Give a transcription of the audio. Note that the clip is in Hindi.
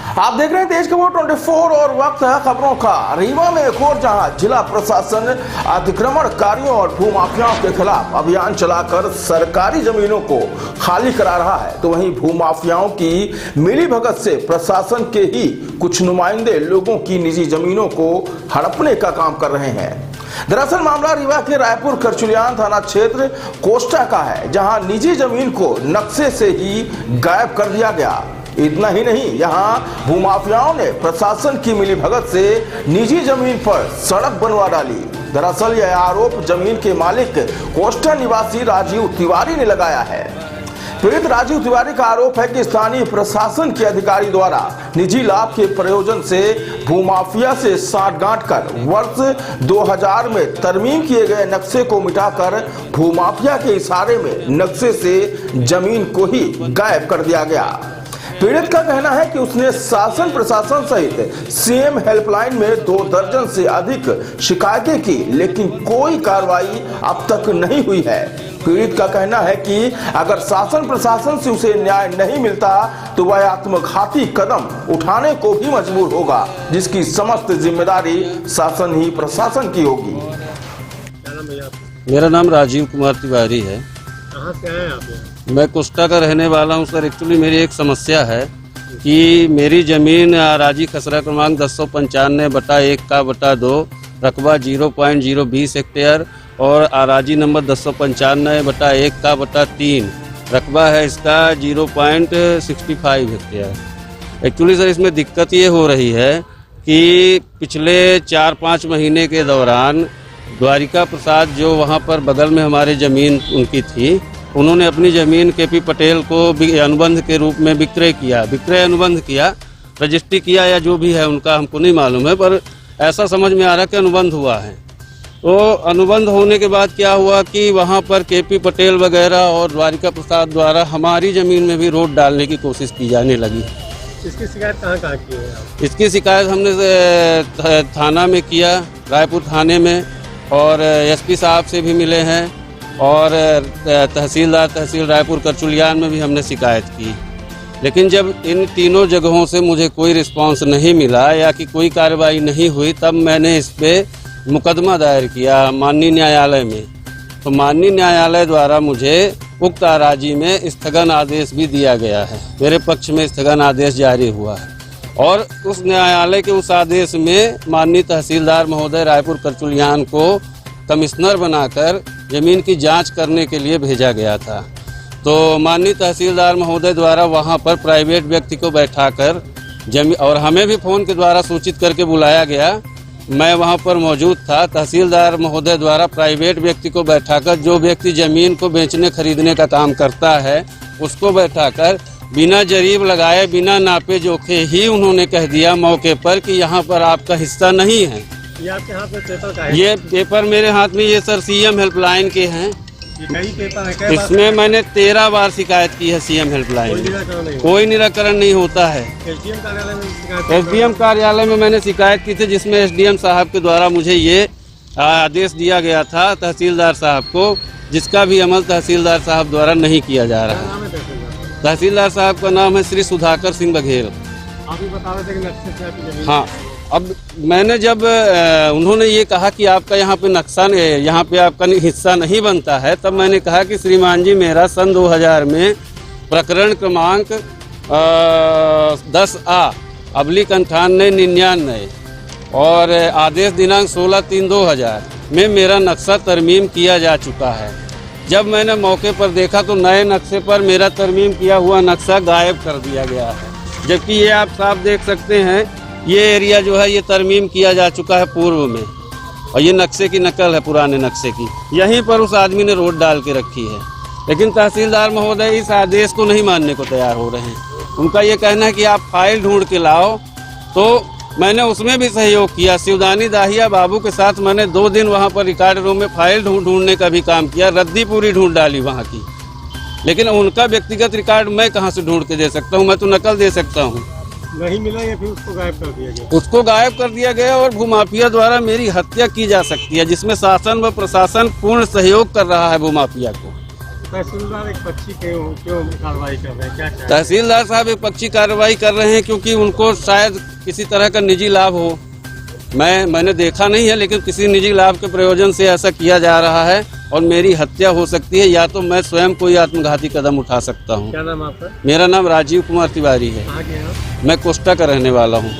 आप देख रहे हैं तेज खबर 24 और वक्त है खबरों का। रीवा में एक और जहां जिला प्रशासन अतिक्रमणकारियों और भूमाफियाओं के खिलाफ अभियान चलाकर सरकारी जमीनों को खाली करा रहा है, तो वहीं भूमाफियाओं की मिलीभगत से प्रशासन के ही कुछ नुमाइंदे लोगों की निजी जमीनों को हड़पने का काम कर रहे हैं। दरअसल मामला रीवा के रायपुर करचुलियान थाना क्षेत्र कोस्टा का है, जहां निजी जमीन को नक्शे से ही गायब कर दिया गया। इतना ही नहीं, यहाँ भूमाफियाओं ने प्रशासन की मिलीभगत से निजी जमीन पर सड़क बनवा डाली। दरअसल यह आरोप जमीन के मालिक कोस्टा निवासी राजीव तिवारी ने लगाया है। पीड़ित राजीव तिवारी का आरोप है कि स्थानीय प्रशासन के अधिकारी द्वारा निजी लाभ के प्रयोजन से भूमाफिया से साठगांठ कर वर्ष 2000 में तरमीम किए गए नक्शे को मिटाकर भूमाफिया के इशारे में नक्शे से जमीन को ही गायब कर दिया गया। पीड़ित का कहना है कि उसने शासन प्रशासन सहित सीएम हेल्पलाइन में 2 दर्जन से अधिक शिकायतें की, लेकिन कोई कार्रवाई अब तक नहीं हुई है। पीड़ित का कहना है कि अगर शासन प्रशासन से उसे न्याय नहीं मिलता तो वह आत्मघाती कदम उठाने को भी मजबूर होगा, जिसकी समस्त जिम्मेदारी शासन ही प्रशासन की होगी। मेरा नाम राजीव कुमार तिवारी है। कहाँ से हैं आप? मैं कोस्टा का रहने वाला हूँ सर। एक्चुअली मेरी एक समस्या है कि मेरी ज़मीन आराजी खसरा क्रमांक 1095/1/2 रकबा 0.020 हेक्टेयर और आराजी नंबर 1095/1/3 रकबा है इसका 0.65 हेक्टेयर। एक्चुअली सर इसमें दिक्कत ये हो रही है कि पिछले 4-5 महीने के दौरान द्वारिका प्रसाद जो वहाँ पर बगल में हमारे ज़मीन उनकी थी, उन्होंने अपनी ज़मीन केपी पटेल को अनुबंध के रूप में विक्रय अनुबंध किया, रजिस्ट्री किया या जो भी है उनका हमको नहीं मालूम है, पर ऐसा समझ में आ रहा है कि अनुबंध हुआ है। तो अनुबंध होने के बाद क्या हुआ कि वहाँ पर केपी पटेल वगैरह और द्वारिका प्रसाद द्वारा हमारी ज़मीन में भी रोड डालने की कोशिश की जाने लगी। इसकी शिकायत कहाँ की है आप? इसकी शिकायत हमने थाना में किया, रायपुर थाने में, और एसपी साहब से भी मिले हैं, और तहसील रायपुर करचुलियान में भी हमने शिकायत की। लेकिन जब इन तीनों जगहों से मुझे कोई रिस्पांस नहीं मिला या कि कोई कार्रवाई नहीं हुई, तब मैंने इस पे मुकदमा दायर किया माननीय न्यायालय में। तो माननीय न्यायालय द्वारा मुझे उक्त आराजी में स्थगन आदेश भी दिया गया है, मेरे पक्ष में स्थगन आदेश जारी हुआ है। और उस न्यायालय के उस आदेश में माननीय तहसीलदार महोदय रायपुर करचुलियान को कमिश्नर बनाकर जमीन की जांच करने के लिए भेजा गया था। तो माननीय तहसीलदार महोदय द्वारा वहां पर प्राइवेट व्यक्ति को बैठाकर जमीन, और हमें भी फ़ोन के द्वारा सूचित करके बुलाया गया, मैं वहां पर मौजूद था। तहसीलदार महोदय द्वारा प्राइवेट व्यक्ति को बैठाकर, जो व्यक्ति ज़मीन को बेचने खरीदने का काम करता है उसको बैठाकर बिना जरीब लगाए, बिना नापे जोखे ही उन्होंने कह दिया मौके पर कि यहाँ पर आपका हिस्सा नहीं है। ये आपके हाथ में पेपर का है? ये पेपर मेरे हाथ में, ये सर सीएम हेल्पलाइन के हैं। ये कई पेपर है? इसमें मैंने 13 बार शिकायत की है सीएम हेल्पलाइन में, कोई निराकरण नहीं होता है। एसडीएम कार्यालय में मैंने शिकायत की थी, जिसमें एसडीएम साहब के द्वारा मुझे ये आदेश दिया गया था तहसीलदार साहब को, जिसका भी अमल तहसीलदार साहब द्वारा नहीं किया जा रहा है। तहसीलदार साहब का नाम है श्री सुधाकर सिंह बघेल। आप ही बता रहे थे कि नक्शे से आपकी जमीन। हाँ, अब मैंने जब उन्होंने ये कहा कि आपका यहाँ पे नक्शा, यहाँ पे आपका हिस्सा नहीं बनता है, तब मैंने कहा कि श्रीमान जी, मेरा सन 2000 में प्रकरण क्रमांक 10A/9899 और आदेश दिनांक 16/3/2000 में मेरा नक्शा तरमीम किया जा चुका है। जब मैंने मौके पर देखा तो नए नक्शे पर मेरा तरमीम किया हुआ नक्शा गायब कर दिया गया है, जबकि ये आप साफ देख सकते हैं, ये एरिया जो है ये तरमीम किया जा चुका है पूर्व में, और ये नक्शे की नकल है पुराने नक्शे की। यहीं पर उस आदमी ने रोड डाल के रखी है, लेकिन तहसीलदार महोदय इस आदेश को नहीं मानने को तैयार हो रहे हैं। उनका ये कहना है कि आप फाइल ढूंढ के लाओ, तो मैंने उसमें भी सहयोग किया। शिवदानी दाहिया बाबू के साथ मैंने 2 दिन वहाँ पर रिकॉर्ड रूम में फाइल ढूंढने का भी काम किया, रद्दी पूरी ढूंढ डाली वहाँ की, लेकिन उनका व्यक्तिगत रिकॉर्ड मैं कहाँ से ढूंढ के दे सकता हूँ? मैं तो नकल दे सकता हूँ। नहीं मिला या फिर उसको गायब कर दिया गया? उसको गायब कर दिया गया, और भूमाफिया द्वारा मेरी हत्या की जा सकती है, जिसमें शासन व प्रशासन पूर्ण सहयोग कर रहा है भूमाफिया को। तहसीलदार एक पक्षी क्यों कार्रवाई कर रहे हैं, क्या क्या तहसीलदार साहब एक पक्षी कार्रवाई कर रहे हैं क्योंकि उनको शायद किसी तरह का निजी लाभ हो। मैंने देखा नहीं है, लेकिन किसी निजी लाभ के प्रयोजन से ऐसा किया जा रहा है और मेरी हत्या हो सकती है, या तो मैं स्वयं कोई आत्मघाती कदम उठा सकता हूँ। क्या नाम आपका? मेरा नाम राजीव कुमार तिवारी है। कहाँ के हैं आप? मैं कोस्टा का रहने वाला हूँ।